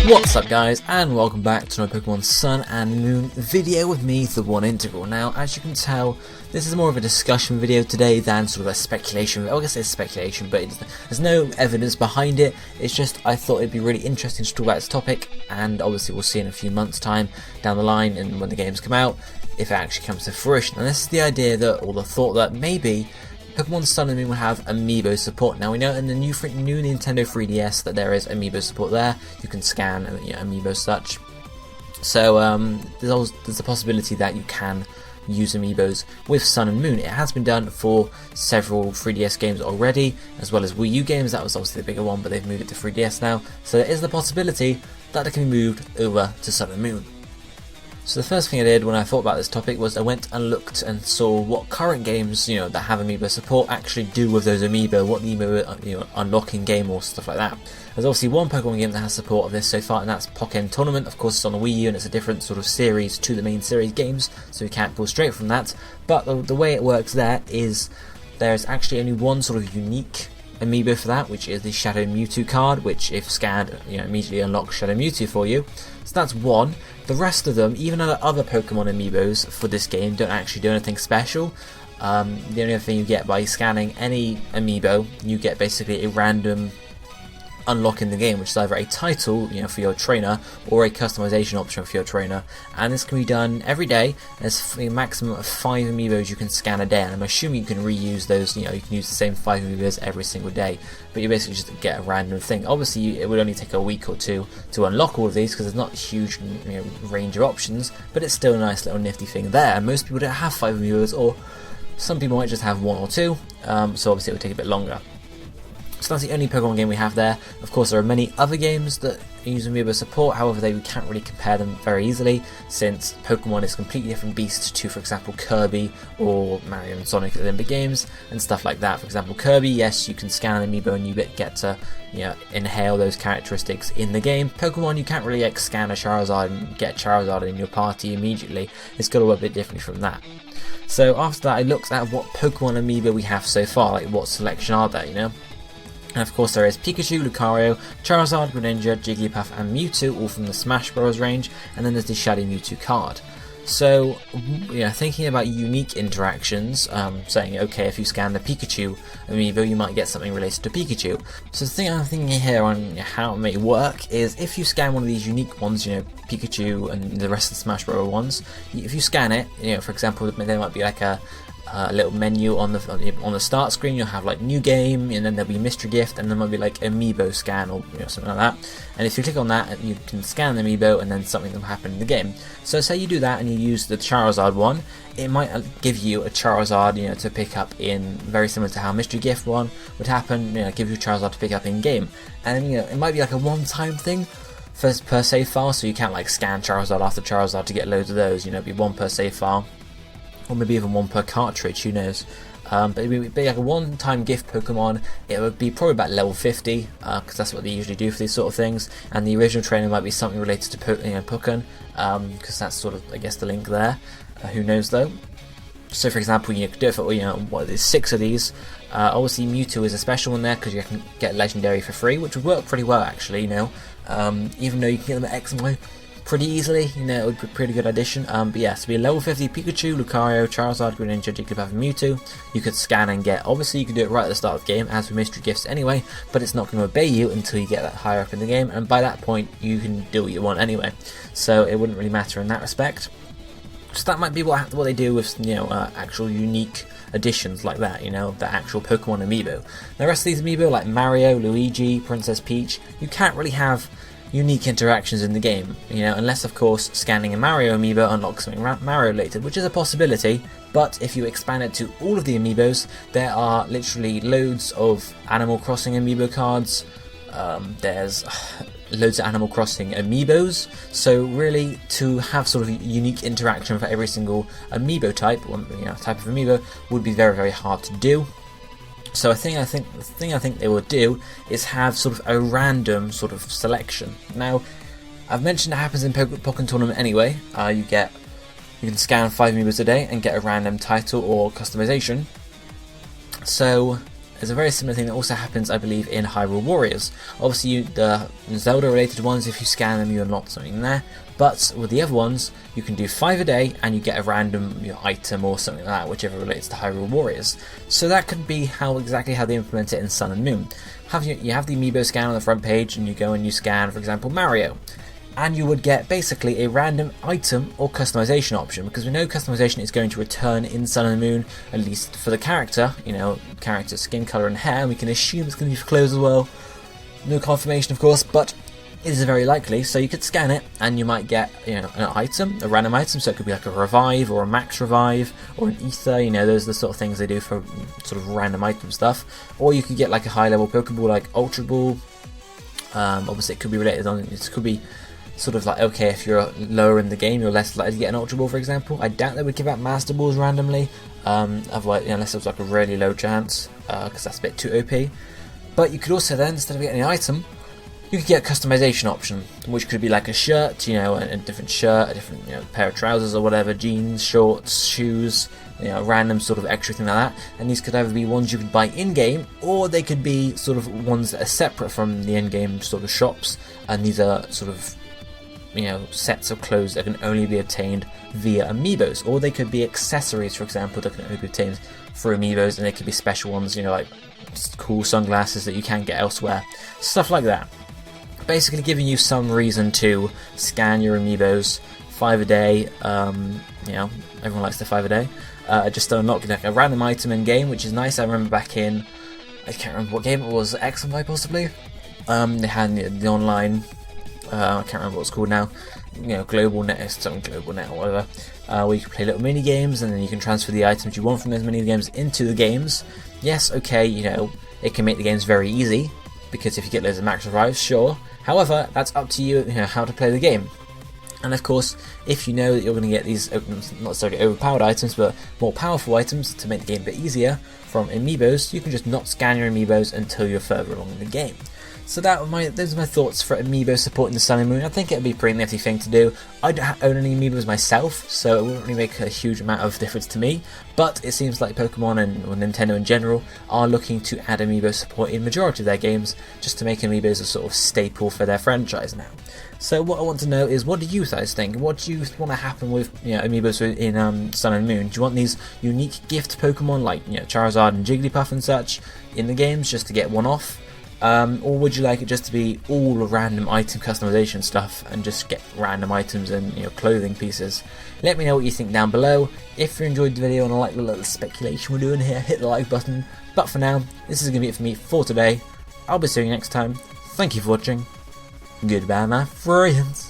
What's up guys, and welcome back to my Pokemon Sun and Moon video with me, TheOneIntegral. Now, as you can tell, this is more of a discussion video today than sort of a speculation. I guess it's speculation, but there's no evidence behind it. It's just I thought it'd be really interesting to talk about this topic, and obviously we'll see in a few months' time down the line and when the games come out, if it actually comes to fruition. And this is the idea that, or the thought that maybe Pokemon Sun and Moon will have Amiibo support. Now we know in the new Nintendo 3DS that there is Amiibo support there. You can scan Amiibo such. So there's a possibility that you can use Amiibos with Sun and Moon. It has been done for several 3DS games already, as well as Wii U games. That was obviously the bigger one, but they've moved it to 3DS now. So there is the possibility that it can be moved over to Sun and Moon. So the first thing I did when I thought about this topic was I went and looked and saw what current games, that have Amiibo support actually do with those Amiibo, what the Amiibo unlock in game or stuff like that. There's obviously one Pokemon game that has support of this so far, and that's Pokémon Tournament. Of course, it's on the Wii U and it's a different sort of series to the main series games, so you can't pull straight from that. But the way it works there is there's actually only one sort of unique Amiibo for that, which is the Shadow Mewtwo card, which if scanned, immediately unlocks Shadow Mewtwo for you. So that's one. The rest of them, even other Pokemon Amiibos for this game, don't actually do anything special. The only other thing you get by scanning any Amiibo, you get basically a random unlock in the game, which is either a title, for your trainer, or a customization option for your trainer. And this can be done every day. There's a maximum of 5 Amiibos you can scan a day, and I'm assuming you can reuse those. You can use the same 5 Amiibos every single day, but you basically just get a random thing. Obviously, it would only take a week or two to unlock all of these because there's not a huge range of options, but it's still a nice little nifty thing there. And most people don't have 5 Amiibos, or some people might just have 1 or 2, so obviously it would take a bit longer. So that's the only Pokemon game we have there. Of course, there are many other games that use Amiibo support, however we can't really compare them very easily, since Pokemon is a completely different beast to, for example, Kirby or Mario and Sonic Olympic games and stuff like that. For example, Kirby, yes, you can scan an Amiibo and you get to inhale those characteristics in the game. Pokemon, you can't really scan a Charizard and get Charizard in your party immediately. It's got to work a bit differently from that. So after that, I looked at what Pokemon Amiibo we have so far, like what selection are there, And of course there is Pikachu, Lucario, Charizard, Greninja, Jigglypuff and Mewtwo, all from the Smash Bros range, and then there's the Shadow Mewtwo card. So, thinking about unique interactions, saying, okay, if you scan the Pikachu Amiibo, you might get something related to Pikachu. So the thing I'm thinking here on how it may work is if you scan one of these unique ones, Pikachu and the rest of the Smash Bros ones, if you scan it, for example, there might be like a little menu on the start screen. You'll have like new game, and then there'll be mystery gift, and there might be like Amiibo scan or something like that. And if you click on that, you can scan the Amiibo, and then something will happen in the game. So say you do that and you use the Charizard one, it might give you a Charizard, to pick up in, very similar to how mystery gift one would happen. Give you a Charizard to pick up in game, and it might be like a one-time thing per save file, so you can't like scan Charizard after Charizard to get loads of those. It'd be one per save file, or maybe even one per cartridge, who knows. But it would be like a one-time gift Pokemon. It would be probably about level 50, because that's what they usually do for these sort of things. And the original trainer might be something related to Pokken, because that's sort of, I guess, the link there. Who knows though? So for example, you could do it for there's 6 of these. Obviously Mewtwo is a special one there because you can get legendary for free, which would work pretty well actually. Even though you can get them at X and Y pretty easily, it would be a pretty good addition. But yeah, so be a level 50 Pikachu, Lucario, Charizard, Greninja, Jigglypuff and Mewtwo. You could scan and get, obviously you can do it right at the start of the game as with mystery gifts anyway, but it's not going to obey you until you get that higher up in the game, and by that point you can do what you want anyway, so it wouldn't really matter in that respect. So that might be what they do with actual unique additions like that, the actual Pokemon Amiibo. The rest of these Amiibo, like Mario, Luigi, Princess Peach, you can't really have unique interactions in the game, unless of course scanning a Mario Amiibo unlocks something Mario related, which is a possibility. But if you expand it to all of the Amiibos, there are literally loads of Animal Crossing Amiibo cards. There's loads of Animal Crossing Amiibos, so really to have sort of unique interaction for every single Amiibo type, type of Amiibo, would be very, very hard to do. So the thing I think they would do is have sort of a random sort of selection. Now, I've mentioned it happens in Pokémon Tournament anyway. You can scan 5 Amiibos a day and get a random title or customization. So is a very similar thing that also happens, I believe, in Hyrule Warriors. Obviously, the Zelda-related ones, if you scan them, you unlock something there. But with the other ones, you can do 5 a day, and you get a random item or something like that, whichever relates to Hyrule Warriors. So that could be exactly how they implement it in Sun and Moon. You have the Amiibo scan on the front page, and you go and you scan, for example, Mario. And you would get basically a random item or customization option, because we know customization is going to return in Sun and Moon, at least for the character, character skin color and hair, and we can assume it's going to be for clothes as well. No confirmation, of course, but it is very likely. So you could scan it, and you might get an item, a random item, so it could be like a revive or a max revive or an ether, those are the sort of things they do for sort of random item stuff. Or you could get like a high level Pokeball like Ultra Ball. Obviously it could be related on, it could be sort of like, okay, if you're lower in the game, you're less likely to get an Ultra Ball, for example. I doubt they would give out Master Balls randomly, otherwise, unless it was like a really low chance, because that's a bit too OP. But you could also then, instead of getting an item, you could get a customization option, which could be like a shirt, a different shirt, a different pair of trousers or whatever, jeans, shorts, shoes, random sort of extra thing like that. And these could either be ones you could buy in-game, or they could be sort of ones that are separate from the in-game sort of shops, and these are sort of sets of clothes that can only be obtained via Amiibos, or they could be accessories, for example, that can only be obtained through Amiibos, and they could be special ones, like cool sunglasses that you can't get elsewhere, stuff like that. Basically giving you some reason to scan your Amiibos 5 a day. Everyone likes the 5 a day. Just to unlock like a random item in game, which is nice. I remember back in, I can't remember what game it was, X and Y possibly. They had the online. I can't remember what it's called now. Global Net, something Global Net or whatever. Where you can play little mini games, and then you can transfer the items you want from those mini games into the games. Yes, okay, it can make the games very easy, because if you get loads of max revives, sure. However, that's up to you, how to play the game. And of course, if you know that you're going to get these, not necessarily overpowered items, but more powerful items to make the game a bit easier from Amiibos, you can just not scan your Amiibos until you're further along in the game. So those are my thoughts for Amiibo supporting the Sun and Moon. I think it would be a pretty nifty thing to do. I don't own any Amiibos myself, so it wouldn't really make a huge amount of difference to me. But it seems like Pokemon and Nintendo in general are looking to add Amiibo support in majority of their games, just to make Amiibos a sort of staple for their franchise now. So what I want to know is, what do you guys think? What do you want to happen with Amiibos in Sun and Moon? Do you want these unique gift Pokemon like Charizard and Jigglypuff and such in the games just to get one off? Or would you like it just to be all random item customization stuff and just get random items and clothing pieces? Let me know what you think down below. If you enjoyed the video and I like the little speculation we're doing here, hit the like button. But for now, this is going to be it for me for today. I'll be seeing you next time. Thank you for watching. Goodbye, my friends.